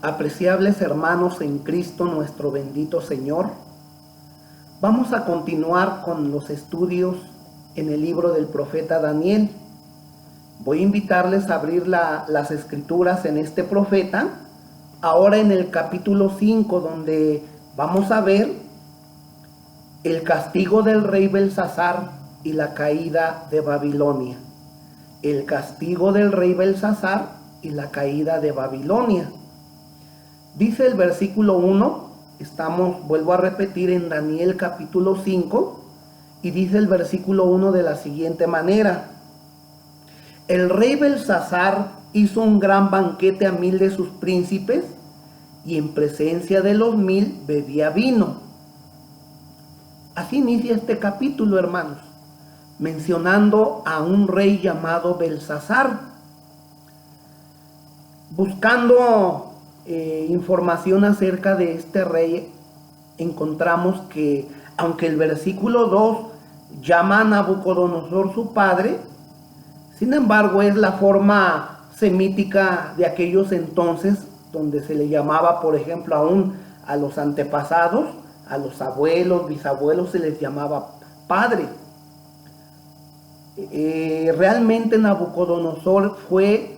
Apreciables hermanos en Cristo nuestro bendito Señor, vamos a continuar con los estudios en el libro del profeta Daniel. Voy a invitarles a abrir las escrituras en este profeta, ahora en el capítulo 5, donde vamos a ver el castigo del rey Belsasar y la caída de Babilonia. El castigo del rey Belsasar y la caída de Babilonia. Dice el versículo 1, vuelvo a repetir, en Daniel capítulo 5, y dice el versículo 1 de la siguiente manera: el rey Belsasar hizo un gran banquete a 1000 de sus príncipes, y en presencia de los 1000 bebía vino. Así inicia este capítulo, hermanos, mencionando a un rey llamado Belsasar. Buscando información acerca de este rey, encontramos que aunque el versículo 2 llama a Nabucodonosor su padre, sin embargo es la forma semítica de aquellos entonces, donde se le llamaba, por ejemplo, aún a los antepasados, a los abuelos, bisabuelos, se les llamaba padre. Realmente Nabucodonosor fue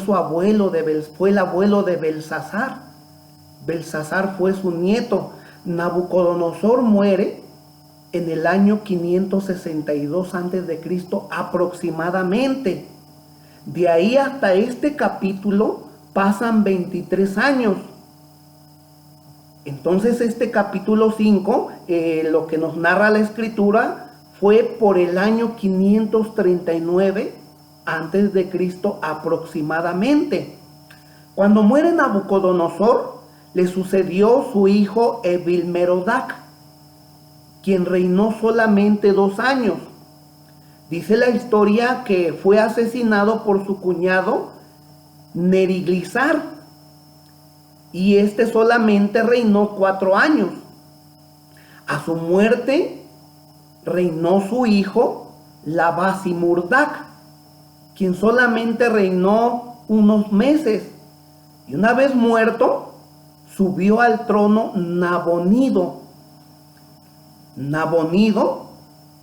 su abuelo, fue el abuelo de Belsasar. Belsasar fue su nieto. Nabucodonosor muere en el año 562 a.C. aproximadamente. De ahí hasta este capítulo pasan 23 años. Entonces este capítulo 5, lo que nos narra la escritura, fue por el año 539 antes de Cristo aproximadamente. Cuando muere Nabucodonosor, le sucedió su hijo Evilmerodac, quien reinó solamente 2 años. Dice la historia que fue asesinado por su cuñado Neriglissar, y este solamente reinó 4 años. A su muerte reinó su hijo Labasimurdac, quien solamente reinó unos meses, y una vez muerto, subió al trono Nabonido. Nabonido,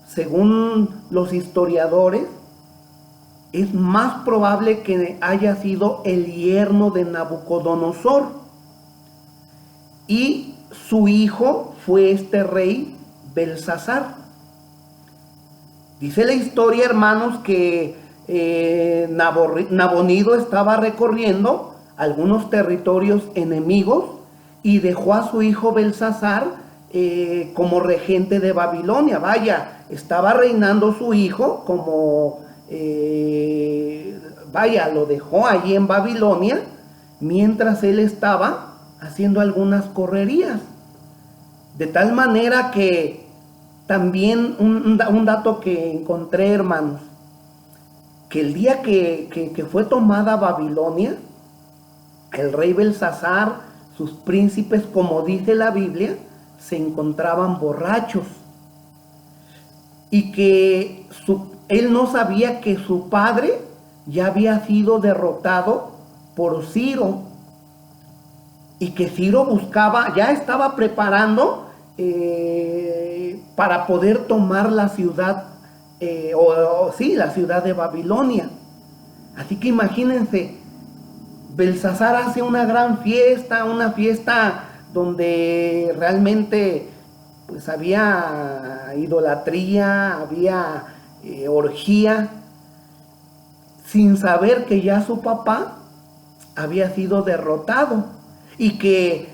según los historiadores, es más probable que haya sido el yerno de Nabucodonosor, y su hijo fue este rey Belsasar. Dice la historia, hermanos, que Nabonido estaba recorriendo algunos territorios enemigos y dejó a su hijo Belsasar como regente de Babilonia. Vaya, estaba reinando su hijo como, lo dejó allí en Babilonia mientras él estaba haciendo algunas correrías. De tal manera que también un dato que encontré, hermanos, que el día que fue tomada Babilonia, el rey Belsasar, sus príncipes, como dice la Biblia, se encontraban borrachos, y que él no sabía que su padre ya había sido derrotado por Ciro, y que Ciro ya estaba preparando para poder tomar la ciudad, la ciudad de Babilonia. Así que imagínense, Belsasar hace una gran fiesta, una fiesta donde realmente pues había idolatría, había orgía, sin saber que ya su papá había sido derrotado, y que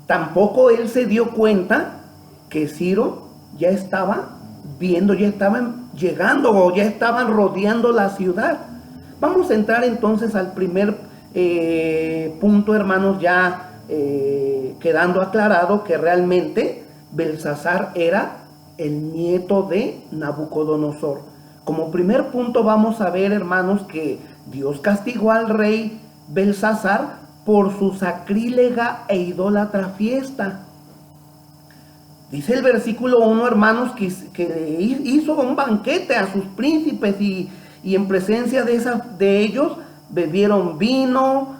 tampoco él se dio cuenta que Ciro ya estaba ya estaban llegando, o ya estaban rodeando la ciudad. Vamos a entrar entonces al primer punto, hermanos, ya quedando aclarado que realmente Belsasar era el nieto de Nabucodonosor. Como primer punto vamos a ver, hermanos, que Dios castigó al rey Belsasar por su sacrílega e idólatra fiesta. Dice el versículo 1, hermanos, que hizo un banquete a sus príncipes, y en presencia de ellos bebieron vino,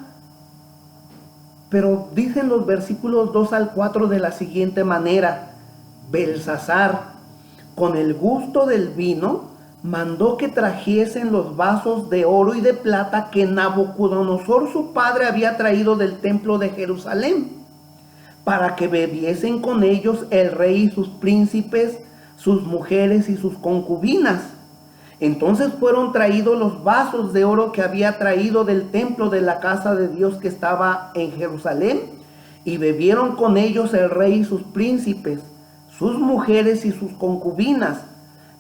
Pero dicen los versículos 2 al 4 de la siguiente manera: Belsasar, con el gusto del vino, mandó que trajesen los vasos de oro y de plata que Nabucodonosor su padre había traído del templo de Jerusalén, para que bebiesen con ellos el rey y sus príncipes, sus mujeres y sus concubinas. Entonces fueron traídos los vasos de oro que había traído del templo de la casa de Dios que estaba en Jerusalén, y bebieron con ellos el rey y sus príncipes, sus mujeres y sus concubinas.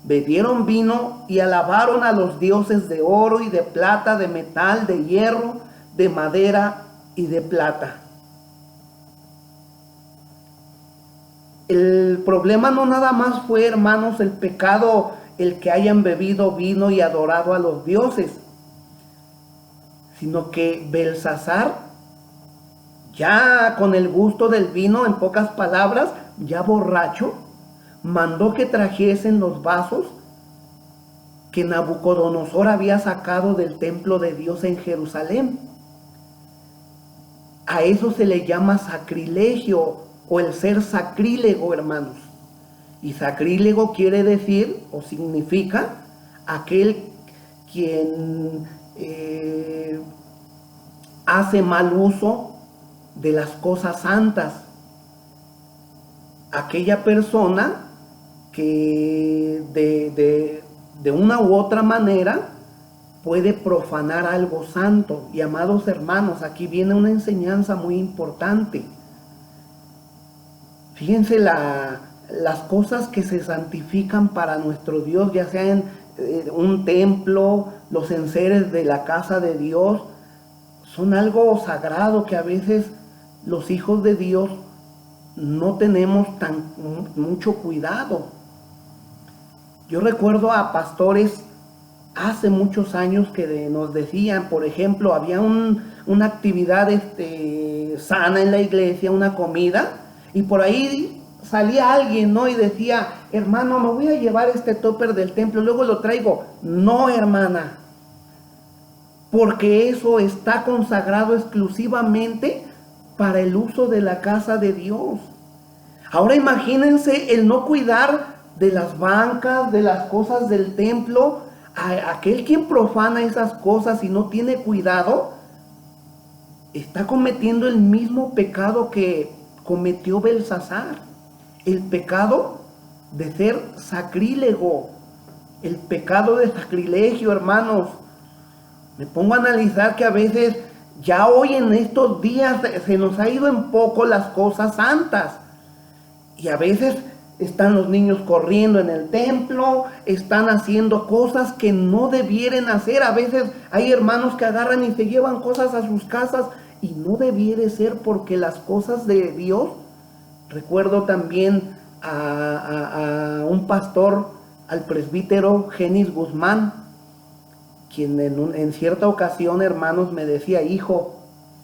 Bebieron vino y alabaron a los dioses de oro y de plata, de metal, de hierro, de madera y de plata. El problema no nada más fue, hermanos, el pecado, el que hayan bebido vino y adorado a los dioses, sino que Belsasar, ya con el gusto del vino, en pocas palabras, ya borracho, mandó que trajesen los vasos que Nabucodonosor había sacado del templo de Dios en Jerusalén. A eso se le llama sacrilegio, o el ser sacrílego, hermanos. Y sacrílego quiere decir o significa aquel quien hace mal uso de las cosas santas. Aquella persona que de una u otra manera puede profanar algo santo. Y amados hermanos, aquí viene una enseñanza muy importante. Fíjense las cosas que se santifican para nuestro Dios, ya sea en un templo, los enseres de la casa de Dios, son algo sagrado que a veces los hijos de Dios no tenemos mucho cuidado. Yo recuerdo a pastores hace muchos años que nos decían, por ejemplo, había una actividad sana en la iglesia, una comida, y por ahí salía alguien, ¿no? Y decía: hermano, me voy a llevar este topper del templo, luego lo traigo. No, hermana, porque eso está consagrado exclusivamente para el uso de la casa de Dios. Ahora imagínense el no cuidar de las bancas, de las cosas del templo. Aquel quien profana esas cosas y no tiene cuidado, está cometiendo el mismo pecado que cometió Belsasar, el pecado de ser sacrílego, el pecado de sacrilegio, hermanos. Me pongo a analizar que a veces, ya hoy en estos días, se nos ha ido en poco las cosas santas, y a veces están los niños corriendo en el templo, están haciendo cosas que no debieran hacer. A veces hay hermanos que agarran y se llevan cosas a sus casas, y no debiera ser, porque las cosas de Dios. Recuerdo también a un pastor, al presbítero Genis Guzmán, quien en cierta ocasión, hermanos, me decía: hijo,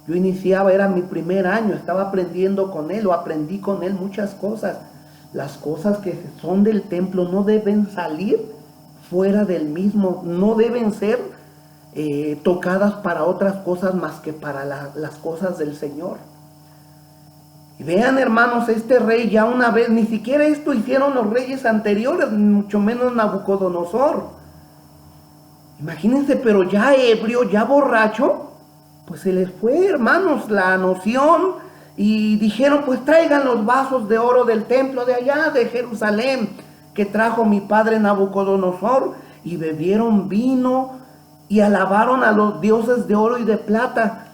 yo iniciaba, era mi primer año, estaba aprendiendo con él, o aprendí con él muchas cosas. Las cosas que son del templo no deben salir fuera del mismo, no deben ser tocadas para otras cosas más que para las cosas del Señor. Y vean, hermanos, este rey ya una vez, ni siquiera esto hicieron los reyes anteriores, mucho menos Nabucodonosor. Imagínense, pero ya ebrio, ya borracho, pues se les fue, hermanos, la noción, y dijeron: pues traigan los vasos de oro del templo de allá de Jerusalén, que trajo mi padre Nabucodonosor. Y bebieron vino y alabaron a los dioses de oro y de plata.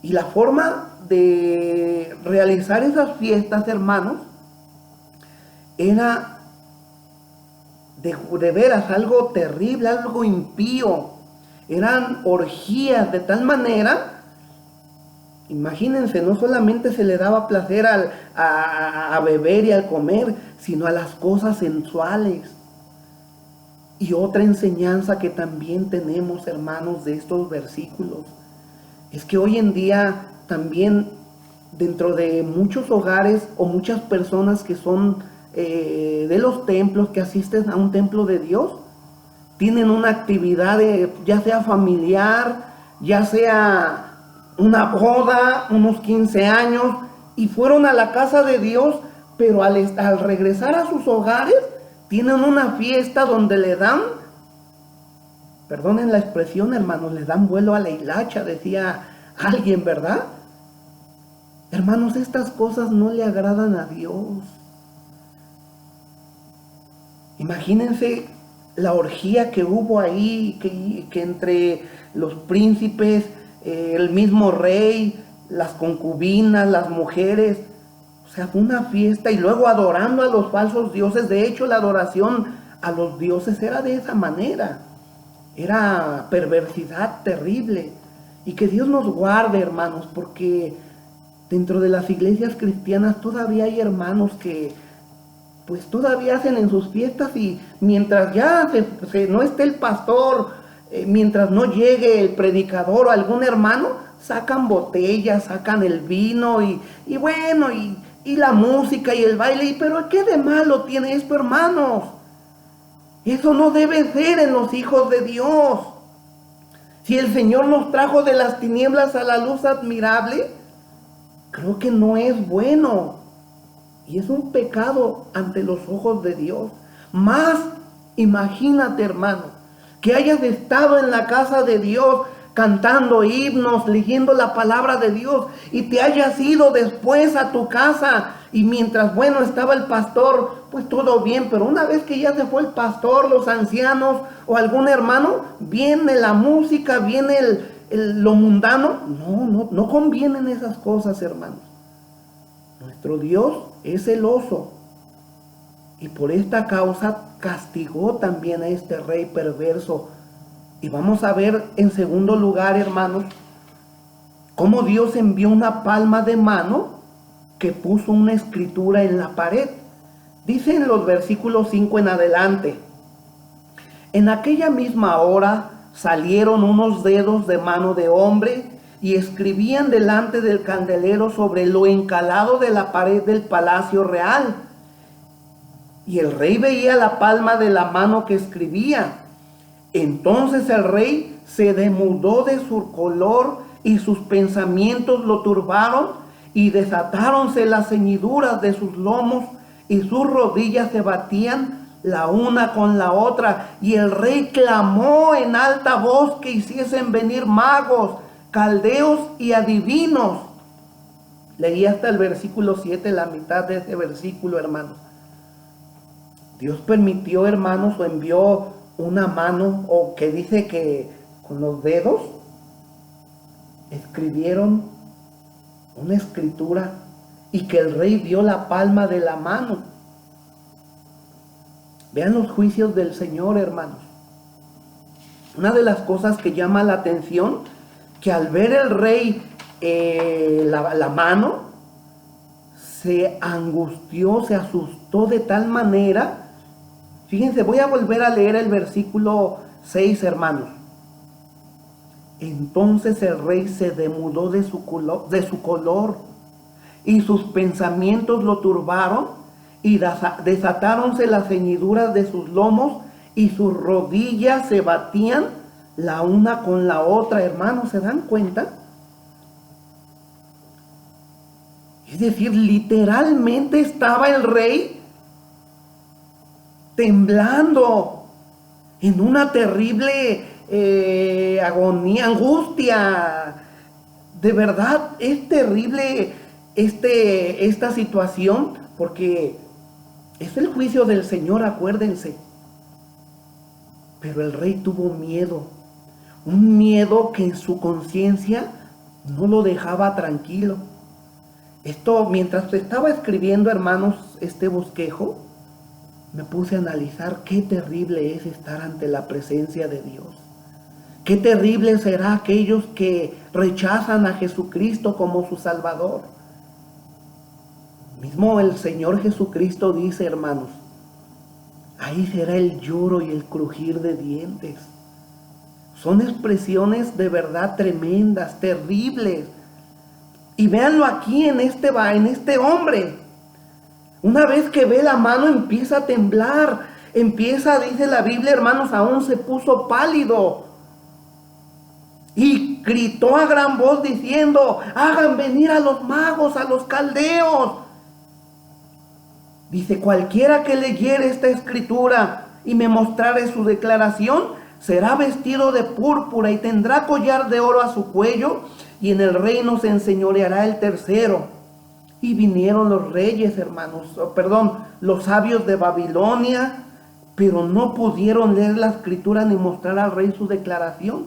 Y la forma de realizar esas fiestas, hermanos, era de veras algo terrible, algo impío. Eran orgías de tal manera, imagínense, no solamente se le daba placer a beber y al comer, sino a las cosas sensuales. Y otra enseñanza que también tenemos, hermanos, de estos versículos, es que hoy en día también, dentro de muchos hogares o muchas personas que son de los templos, que asisten a un templo de Dios, tienen una actividad ya sea familiar, ya sea una boda, unos 15 años, y fueron a la casa de Dios, pero al regresar a sus hogares, tienen una fiesta donde le dan, perdonen la expresión, hermanos, le dan vuelo a la hilacha, decía alguien, ¿verdad? Hermanos, estas cosas no le agradan a Dios. Imagínense la orgía que hubo ahí, que entre los príncipes, el mismo rey, las concubinas, las mujeres. O sea, fue una fiesta, y luego adorando a los falsos dioses. De hecho, la adoración a los dioses era de esa manera. Era perversidad terrible. Y que Dios nos guarde, hermanos, porque dentro de las iglesias cristianas todavía hay hermanos que pues todavía hacen en sus fiestas, y mientras ya no esté el pastor, mientras no llegue el predicador o algún hermano, sacan botellas, sacan el vino y bueno, y la música y el baile. Pero ¿qué de malo tiene esto, hermanos? Eso no debe ser en los hijos de Dios. Si el Señor nos trajo de las tinieblas a la luz admirable, creo que no es bueno. Y es un pecado ante los ojos de Dios. Más, imagínate, hermano, que hayas estado en la casa de Dios cantando himnos, leyendo la palabra de Dios, y te hayas ido después a tu casa, y mientras, bueno, estaba el pastor, pues todo bien, pero una vez que ya se fue el pastor, los ancianos o algún hermano, viene la música, viene lo mundano. No convienen esas cosas, hermanos. Nuestro Dios es celoso, y por esta causa castigó también a este rey perverso. Y vamos a ver en segundo lugar, hermanos, cómo Dios envió una palma de mano que puso una escritura en la pared. Dice en los versículos 5 en adelante: en aquella misma hora salieron unos dedos de mano de hombre y escribían delante del candelero sobre lo encalado de la pared del palacio real. Y el rey veía la palma de la mano que escribía. Entonces el rey se demudó de su color, y sus pensamientos lo turbaron, y desatáronse las ceñiduras de sus lomos, y sus rodillas se batían la una con la otra. Y el rey clamó en alta voz que hiciesen venir magos, caldeos y adivinos. Leí hasta el versículo 7, la mitad de ese versículo, hermanos. Dios permitió, hermanos, o envió una mano, o que dice que con los dedos escribieron una escritura, y que el rey vio la palma de la mano. Vean los juicios del Señor, hermanos. Una de las cosas que llama la atención, que al ver el rey la mano, se angustió, se asustó de tal manera. Fíjense, voy a volver a leer el versículo 6, hermanos. Entonces el rey se demudó de su color, y sus pensamientos lo turbaron, y desatáronse las ceñiduras de sus lomos, y sus rodillas se batían la una con la otra. Hermanos, ¿se dan cuenta? Es decir, literalmente estaba el rey temblando en una terrible agonía, angustia. De verdad, es terrible esta situación, porque es el juicio del Señor, acuérdense. Pero el rey tuvo miedo, un miedo que en su conciencia no lo dejaba tranquilo. Esto, mientras estaba escribiendo, hermanos, este bosquejo, me puse a analizar qué terrible es estar ante la presencia de Dios. Qué terrible será aquellos que rechazan a Jesucristo como su Salvador. Mismo el Señor Jesucristo dice, hermanos, ahí será el lloro y el crujir de dientes. Son expresiones de verdad tremendas, terribles. Y véanlo aquí en este hombre. Una vez que ve la mano, empieza a temblar. Dice la Biblia, hermanos, aún se puso pálido. y gritó a gran voz diciendo: hagan venir a los magos, a los caldeos. Dice: cualquiera que leyere esta escritura y me mostrare su declaración, será vestido de púrpura y tendrá collar de oro a su cuello, y en el reino se enseñoreará el tercero. Y vinieron los reyes, hermanos, los sabios de Babilonia, pero no pudieron leer la escritura ni mostrar al rey su declaración.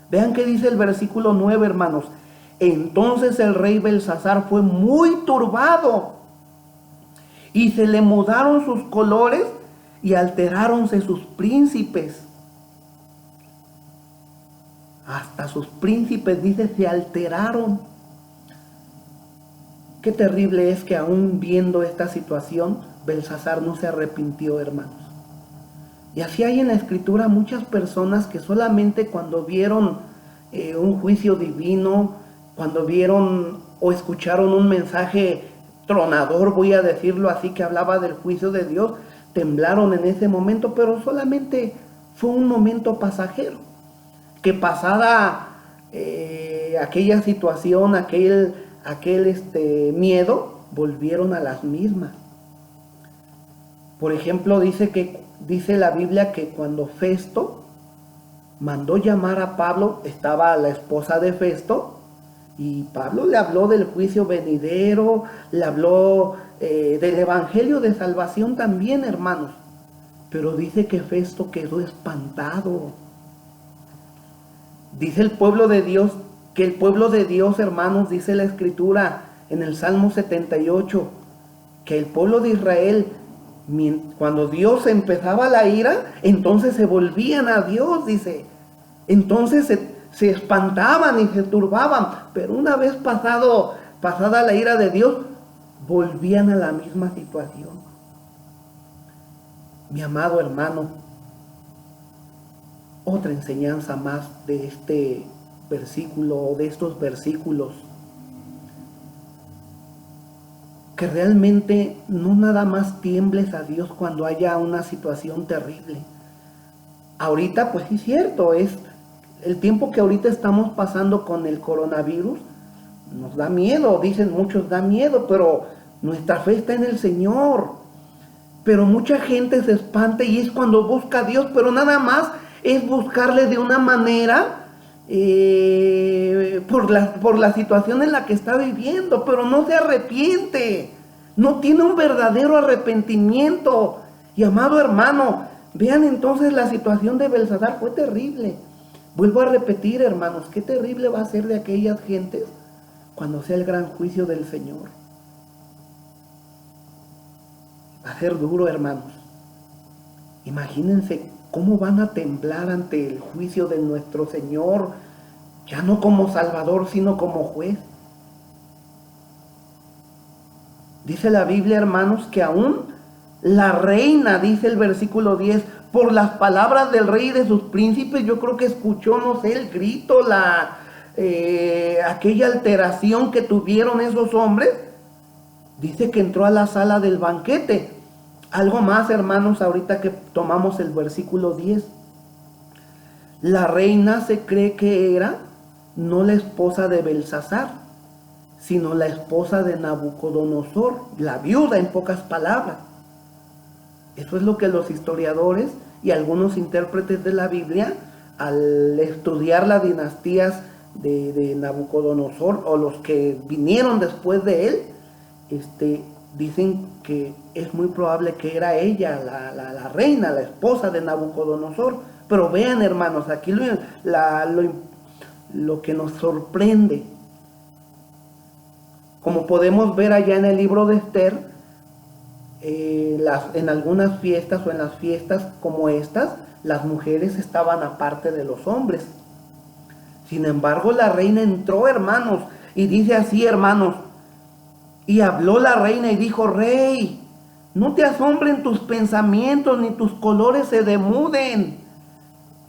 Vean qué dice el versículo 9, hermanos. Entonces el rey Belsasar fue muy turbado, y se le mudaron sus colores y alteráronse sus príncipes. Hasta sus príncipes, dice, se alteraron. Qué terrible es que aún viendo esta situación, Belsasar no se arrepintió, hermanos. Y así hay en la escritura muchas personas que solamente cuando vieron un juicio divino, cuando vieron o escucharon un mensaje tronador, voy a decirlo así, que hablaba del juicio de Dios, temblaron en ese momento, pero solamente fue un momento pasajero, que pasada aquella situación, aquel miedo, volvieron a las mismas. Por ejemplo, dice la Biblia que cuando Festo mandó llamar a Pablo, estaba la esposa de Festo, y Pablo le habló del juicio venidero, le habló del evangelio de salvación también, hermanos. Pero dice que Festo quedó espantado. Dice el pueblo de Dios, que el pueblo de Dios, hermanos, dice la escritura en el Salmo 78, que el pueblo de Israel, cuando Dios empezaba la ira, entonces se volvían a Dios, dice. Entonces se espantaban y se turbaban, pero una vez pasada la ira de Dios, volvían a la misma situación. Mi amado hermano, otra enseñanza más de este versículo o de estos versículos, que realmente no nada más tiembles a Dios cuando haya una situación terrible. Ahorita pues sí es cierto, es el tiempo que ahorita estamos pasando con el coronavirus, nos da miedo, dicen muchos, da miedo, pero nuestra fe está en el Señor. Pero mucha gente se espanta y es cuando busca a Dios, pero nada más es buscarle de una manera por la situación en la que está viviendo, pero no se arrepiente, no tiene un verdadero arrepentimiento. Y amado hermano, vean entonces la situación de Belsasar, fue terrible. Vuelvo a repetir, hermanos, qué terrible va a ser de aquellas gentes cuando sea el gran juicio del Señor. Va a ser duro, hermanos. Imagínense cómo van a temblar ante el juicio de nuestro Señor, ya no como Salvador, sino como juez. Dice la Biblia, hermanos, que aún la reina, dice el versículo 10, por las palabras del rey y de sus príncipes, yo creo que escuchó, no sé, el grito, aquella alteración que tuvieron esos hombres. Dice que entró a la sala del banquete. Algo más, hermanos, ahorita que tomamos el versículo 10. La reina se cree que era no la esposa de Belsasar, sino la esposa de Nabucodonosor, la viuda, en pocas palabras. Eso es lo que los historiadores y algunos intérpretes de la Biblia, al estudiar las dinastías de Nabucodonosor, o los que vinieron después de él, dicen que es muy probable que era ella, la reina, la esposa de Nabucodonosor. Pero vean, hermanos, aquí lo que nos sorprende, como podemos ver allá en el libro de Esther, en algunas fiestas o en las fiestas como estas, las mujeres estaban aparte de los hombres. Sin embargo, la reina entró, hermanos, y dice así, hermanos: y habló la reina y dijo: rey, no te asombren tus pensamientos, ni tus colores se demuden.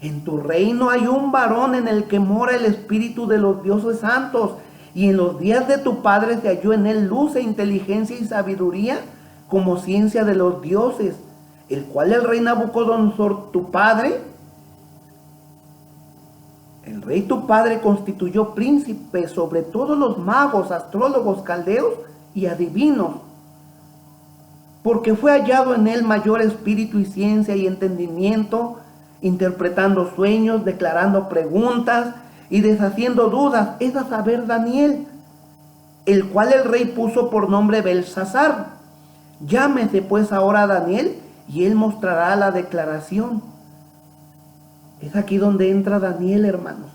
En tu reino hay un varón en el que mora el espíritu de los dioses santos, y en los días de tu padre se halló en él luz e inteligencia y sabiduría, como ciencia de los dioses, el cual el rey Nabucodonosor, tu padre, el rey tu padre constituyó príncipe sobre todos los magos, astrólogos, caldeos y adivinos, porque fue hallado en él mayor espíritu y ciencia y entendimiento, interpretando sueños, declarando preguntas y deshaciendo dudas. Es a saber Daniel, el cual el rey puso por nombre Belsasar. Llámese pues ahora a Daniel y él mostrará la declaración. Es aquí donde entra Daniel, hermanos.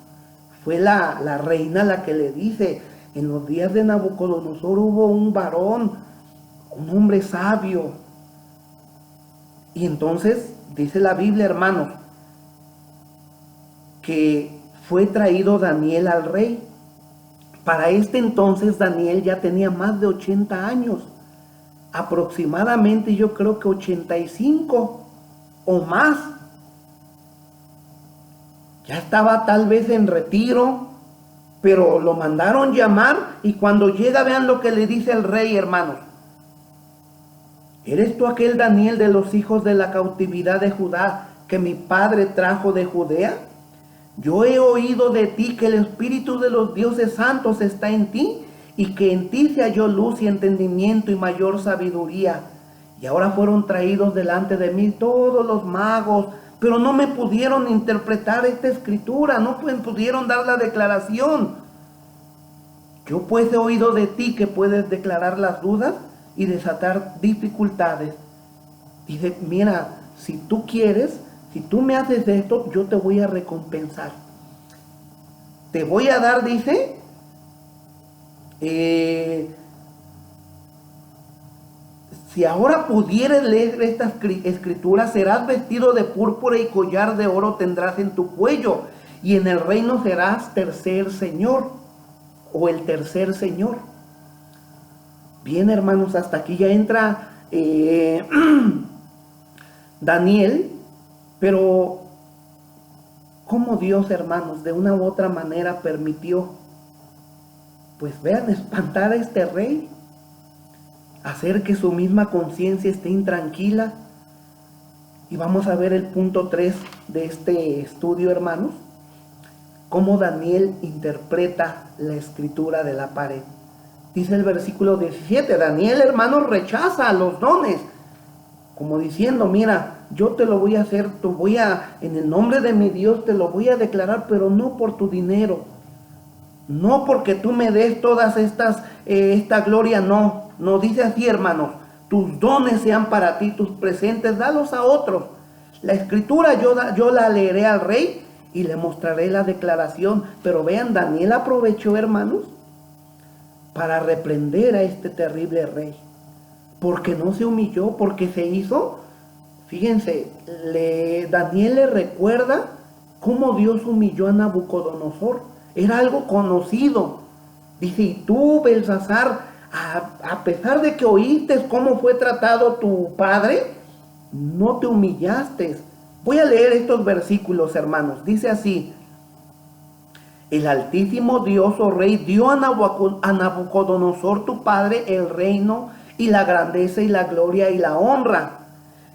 Fue la reina la que le dice: en los días de Nabucodonosor hubo un varón, un hombre sabio. Y entonces dice la Biblia, hermanos, que fue traído Daniel al rey. Para este entonces Daniel ya tenía más de 80 años, aproximadamente yo creo que 85 o más. Ya estaba tal vez en retiro, pero lo mandaron llamar y cuando llega, vean lo que le dice el rey, hermanos. ¿Eres tú aquel Daniel de los hijos de la cautividad de Judá que mi padre trajo de Judea? Yo he oído de ti que el espíritu de los dioses santos está en ti y que en ti se halló luz y entendimiento y mayor sabiduría. Y ahora fueron traídos delante de mí todos los magos, pero no me pudieron interpretar esta escritura, no pudieron dar la declaración. Yo pues he oído de ti que puedes declarar las dudas y desatar dificultades. Dice, mira, si tú quieres, si tú me haces esto, yo te voy a recompensar. Te voy a dar, dice, si ahora pudieres leer estas escrituras, serás vestido de púrpura y collar de oro tendrás en tu cuello, y en el reino serás tercer señor, o el tercer señor. Bien, hermanos, hasta aquí ya entra Daniel, pero ¿cómo Dios, hermanos, de una u otra manera permitió, pues vean, espantar a este rey? Hacer que su misma conciencia esté intranquila. Y vamos a ver el punto 3 de este estudio, hermanos. Cómo Daniel interpreta la escritura de la pared. Dice el versículo 17, Daniel, hermanos, rechaza los dones, como diciendo, mira, yo te lo voy a hacer, en el nombre de mi Dios te lo voy a declarar, pero no por tu dinero, no porque tú me des todas esta gloria, no dice así, hermanos, tus dones sean para ti, tus presentes, dalos a otros. La escritura yo la leeré al rey y le mostraré la declaración. Pero vean, Daniel aprovechó, hermanos, para reprender a este terrible rey, porque no se humilló, porque se hizo. Fíjense, Daniel le recuerda cómo Dios humilló a Nabucodonosor. Era algo conocido. Dice, y tú, Belsasar, a pesar de que oíste cómo fue tratado tu padre, no te humillaste. Voy a leer estos versículos, hermanos. Dice así: el Altísimo Dios, oh Rey, dio a Nabucodonosor tu padre el reino y la grandeza y la gloria y la honra.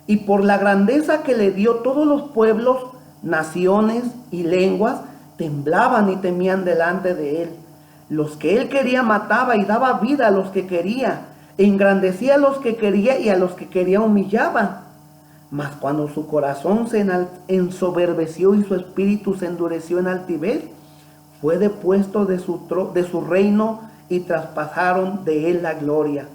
Y por la grandeza que le dio, todos los pueblos, naciones y lenguas temblaban y temían delante de él. Los que él quería mataba y daba vida a los que quería. Engrandecía a los que quería y a los que quería humillaba. Mas cuando su corazón se ensoberbeció y su espíritu se endureció en altivez, fue depuesto de su reino y traspasaron de él la gloria.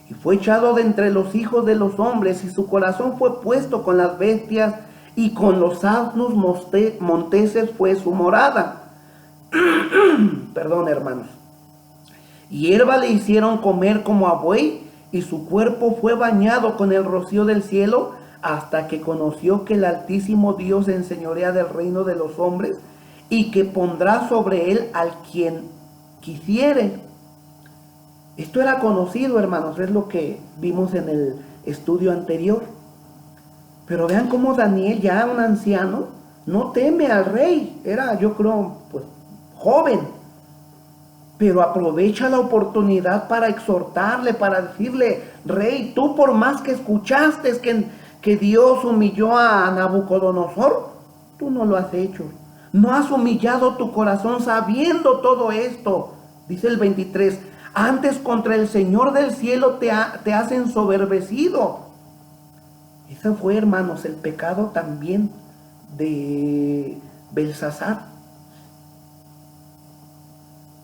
Y fue echado de entre los hijos de los hombres, y su corazón fue puesto con las bestias, y con los asnos monteses fue su morada. Perdón, hermanos. Hierba le hicieron comer como a buey, y su cuerpo fue bañado con el rocío del cielo, hasta que conoció que el Altísimo Dios enseñorea del reino de los hombres, y que pondrá sobre él al quien quisiere. Esto era conocido, hermanos, es lo que vimos en el estudio anterior. Pero vean cómo Daniel, ya un anciano, no teme al rey. Era, yo creo, pues, joven. Pero aprovecha la oportunidad para exhortarle, para decirle, rey, tú por más que escuchaste que Dios humilló a Nabucodonosor, tú no lo has hecho. ¿No has humillado tu corazón sabiendo todo esto? Dice el 23, antes contra el Señor del cielo te has ensoberbecido. Ese fue, hermanos, el pecado también de Belsasar,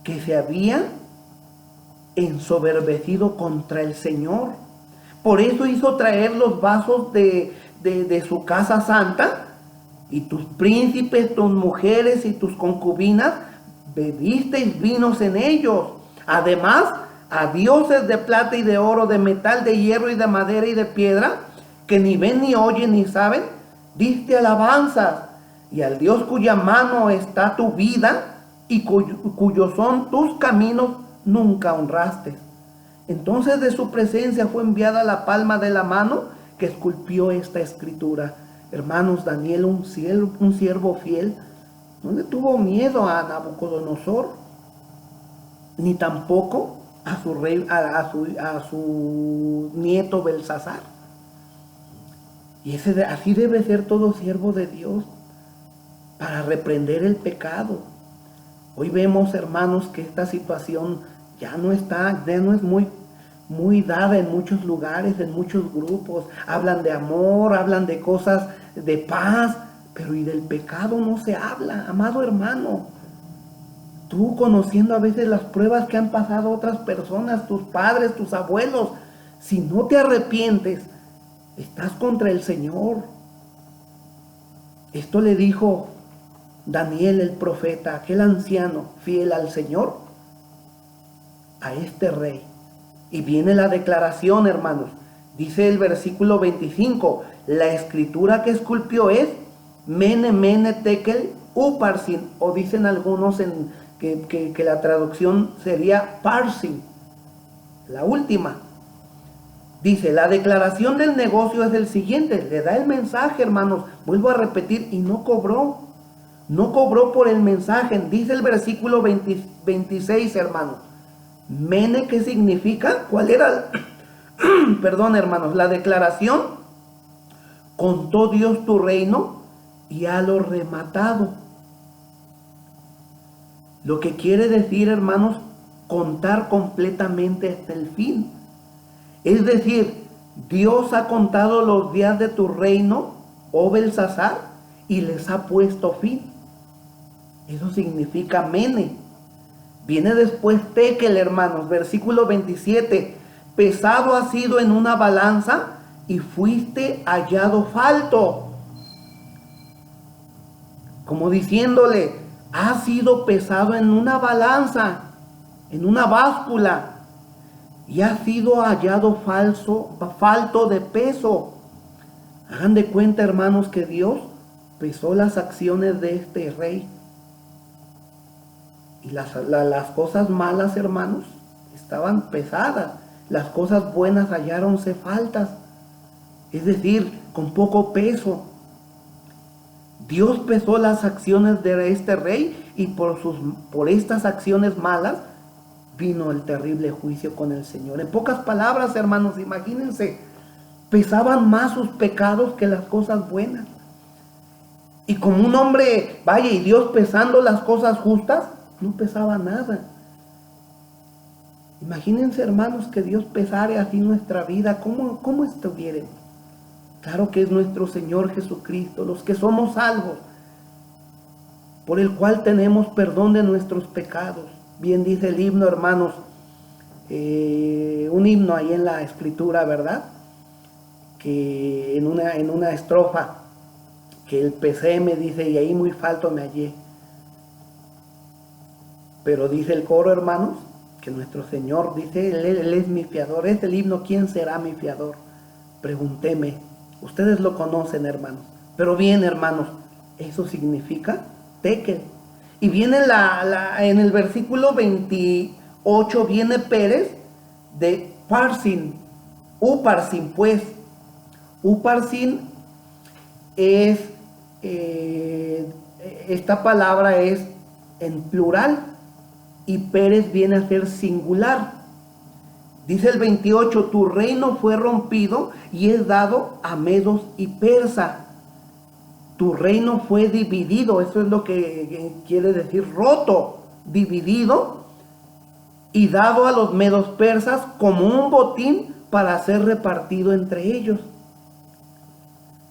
que se había ensoberbecido contra el Señor. Por eso hizo traer los vasos de su casa santa, y tus príncipes, tus mujeres y tus concubinas bebisteis vinos en ellos. Además, a dioses de plata y de oro, de metal, de hierro y de madera y de piedra, que ni ven ni oyen ni saben, diste alabanzas. Y al Dios cuya mano está tu vida y cuyos son tus caminos, nunca honraste. Entonces de su presencia fue enviada la palma de la mano que esculpió esta escritura. Hermanos, Daniel, un siervo fiel, no le tuvo miedo a Nabucodonosor, ni tampoco a su rey, a su nieto Belsasar. Y así debe ser todo siervo de Dios, para reprender el pecado. Hoy vemos, hermanos, que esta situación ya no es muy dada en muchos lugares, en muchos grupos. Hablan de amor, hablan de cosas de paz, pero y del pecado no se habla, amado hermano. Tú, conociendo a veces las pruebas que han pasado otras personas, tus padres, tus abuelos, si no te arrepientes, estás contra el Señor. Esto le dijo Daniel el profeta, aquel anciano fiel al Señor, a este rey. Y viene la declaración, hermanos. Dice el versículo 25, la escritura que esculpió es Mene, Mene, Tekel, Uparsin, o dicen algunos que la traducción sería Parsin, la última. Dice, la declaración del negocio es el siguiente, le da el mensaje, hermanos, vuelvo a repetir, y no cobró por el mensaje. Dice el versículo 26, hermanos, Mene, ¿qué significa? ¿Cuál era? Perdón, hermanos, la declaración: contó Dios tu reino y ha lo rematado. Lo que quiere decir, hermanos, contar completamente hasta el fin. Es decir, Dios ha contado los días de tu reino, oh Belsasar, y les ha puesto fin. Eso significa Mene. Viene después Tekel, hermanos, versículo 27. Pesado has sido en una balanza y fuiste hallado falto. Como diciéndole, has sido pesado en una balanza, en una báscula, y has sido hallado falto de peso. Hagan de cuenta, hermanos, que Dios pesó las acciones de este rey. Y las cosas malas, hermanos, estaban pesadas. Las cosas buenas halláronse faltas. Es decir, con poco peso. Dios pesó las acciones de este rey, y por estas acciones malas vino el terrible juicio con el Señor. En pocas palabras, hermanos, imagínense, pesaban más sus pecados que las cosas buenas. Y como un hombre, vaya, y Dios pesando las cosas justas, no pesaba nada. Imagínense, hermanos, que Dios pesare así nuestra vida. ¿Cómo estuviéramos? Claro que es nuestro Señor Jesucristo, los que somos salvos, por el cual tenemos perdón de nuestros pecados. Bien dice el himno, hermanos, un himno ahí en la escritura, ¿verdad? Que en una estrofa, que el me dice, y ahí muy falto me hallé. Pero dice el coro, hermanos, que nuestro Señor dice, Él es mi fiador. Es el himno, ¿quién será mi fiador? Pregúnteme. Ustedes lo conocen, hermanos. Pero bien, hermanos, eso significa Tekel. Y viene en el versículo 28, viene Pérez de Parsin, Uparsin, pues. Uparsin es, esta palabra es en plural, y Pérez viene a ser singular. Dice el 28, tu reino fue rompido y es dado a medos y persas. tu reino fue dividido, eso es lo que quiere decir roto, dividido y dado a los medos persas como un botín para ser repartido entre ellos.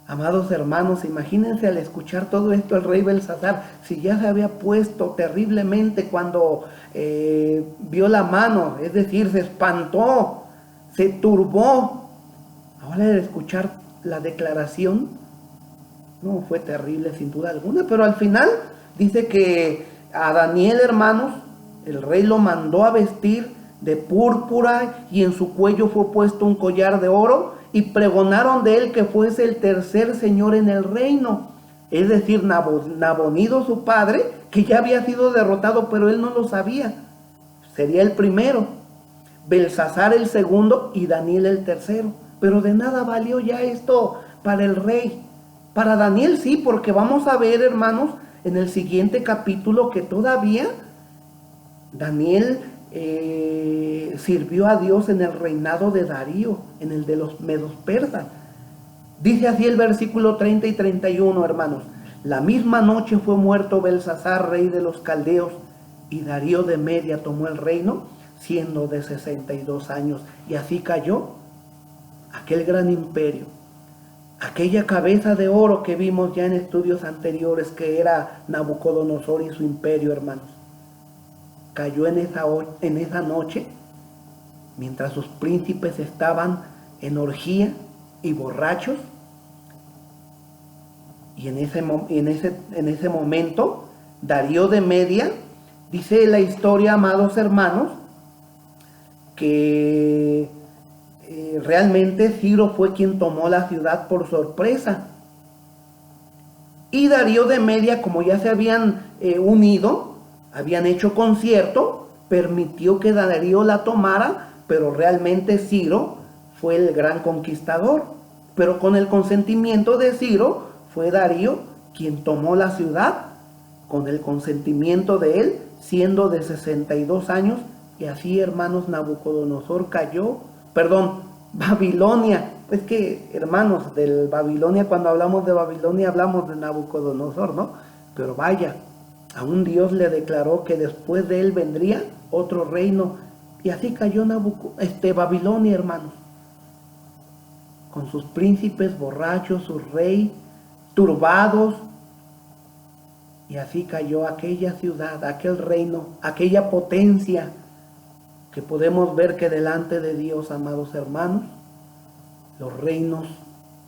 Amados hermanos, imagínense al escuchar todo esto el rey Belsasar, si ya se había puesto terriblemente cuando vio la mano, es decir, se espantó, se turbó. Ahora al escuchar la declaración, no, fue terrible sin duda alguna, pero al final dice que a Daniel, hermanos, el rey lo mandó a vestir de púrpura y en su cuello fue puesto un collar de oro y pregonaron de él que fuese el tercer señor en el reino. Es decir, Nabonido su padre, que ya había sido derrotado, pero él no lo sabía, sería el primero, Belsasar el segundo y Daniel el tercero. Pero de nada valió ya esto para el rey. Para Daniel sí, porque vamos a ver, hermanos, en el siguiente capítulo que todavía Daniel sirvió a Dios en el reinado de Darío, en el de los medos persas. Dice así el versículo 30 y 31, hermanos. La misma noche fue muerto Belsasar, rey de los caldeos, y Darío de Media tomó el reino, siendo de 62 años. Y así cayó aquel gran imperio, aquella cabeza de oro que vimos ya en estudios anteriores, que era Nabucodonosor y su imperio, hermanos. Cayó en esa noche, mientras sus príncipes estaban en orgía y borrachos. Y en ese momento, Darío de Media, dice la historia, amados hermanos, que realmente Ciro fue quien tomó la ciudad por sorpresa. Y Darío de Media, como ya se habían unido, habían hecho concierto, permitió que Darío la tomara, pero realmente Ciro fue el gran conquistador. Pero con el consentimiento de Ciro, fue Darío quien tomó la ciudad, con el consentimiento de él, siendo de 62 años, y así, hermanos, Nabucodonosor cayó, Babilonia. Es que, hermanos, del Babilonia, cuando hablamos de Babilonia, hablamos de Nabucodonosor, ¿no? Pero vaya, aún Dios le declaró que después de él vendría otro reino, y así cayó Babilonia, hermanos, con sus príncipes borrachos, su rey turbados, y así cayó aquella ciudad, aquel reino, aquella potencia que podemos ver que delante de Dios, amados hermanos, los reinos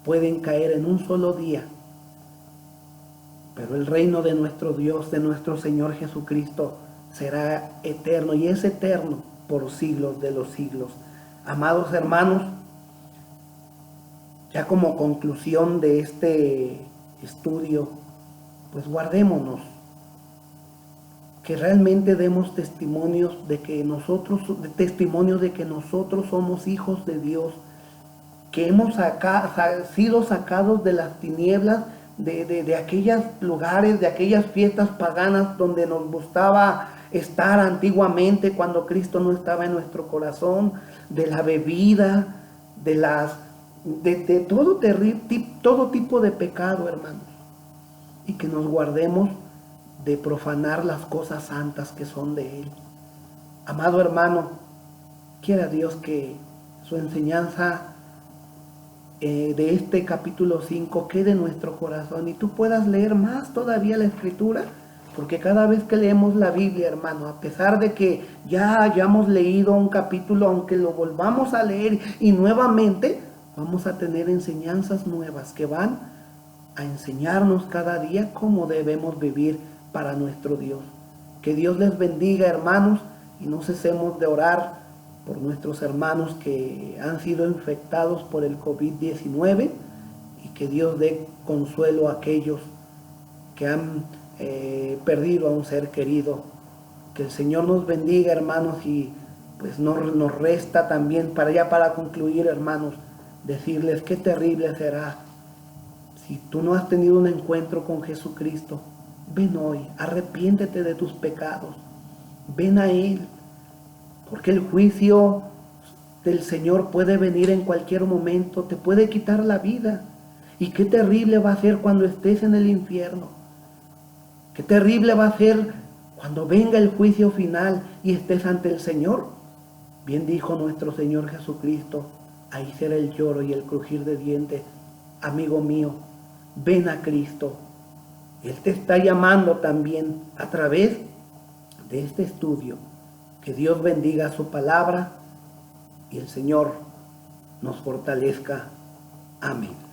pueden caer en un solo día, pero el reino de nuestro Dios, de nuestro Señor Jesucristo, será eterno, y es eterno por siglos de los siglos. Amados hermanos, ya como conclusión de este estudio, pues guardémonos, que realmente demos testimonios de que nosotros somos hijos de Dios, que hemos sido sacados de las tinieblas, de aquellos lugares, de aquellas fiestas paganas donde nos gustaba estar antiguamente cuando Cristo no estaba en nuestro corazón, de la bebida, de todo tipo de pecado, hermanos, y que nos guardemos de profanar las cosas santas que son de Él. Amado hermano, quiera Dios que su enseñanza de este capítulo 5 quede en nuestro corazón y tú puedas leer más todavía la Escritura, porque cada vez que leemos la Biblia, hermano, a pesar de que ya hayamos leído un capítulo, aunque lo volvamos a leer y nuevamente, vamos a tener enseñanzas nuevas que van a enseñarnos cada día cómo debemos vivir para nuestro Dios. Que Dios les bendiga, hermanos, y no cesemos de orar por nuestros hermanos que han sido infectados por el COVID-19, y que Dios dé consuelo a aquellos que han perdido a un ser querido. Que el Señor nos bendiga, hermanos, y pues nos resta también para concluir, hermanos, decirles qué terrible será si tú no has tenido un encuentro con Jesucristo. Ven hoy, arrepiéntete de tus pecados, ven a Él, porque el juicio del Señor puede venir en cualquier momento, te puede quitar la vida. Y qué terrible va a ser cuando estés en el infierno. Qué terrible va a ser cuando venga el juicio final y estés ante el Señor. Bien dijo nuestro Señor Jesucristo, ahí será el lloro y el crujir de dientes. Amigo mío, ven a Cristo. Él te está llamando también a través de este estudio. Que Dios bendiga su palabra y el Señor nos fortalezca. Amén.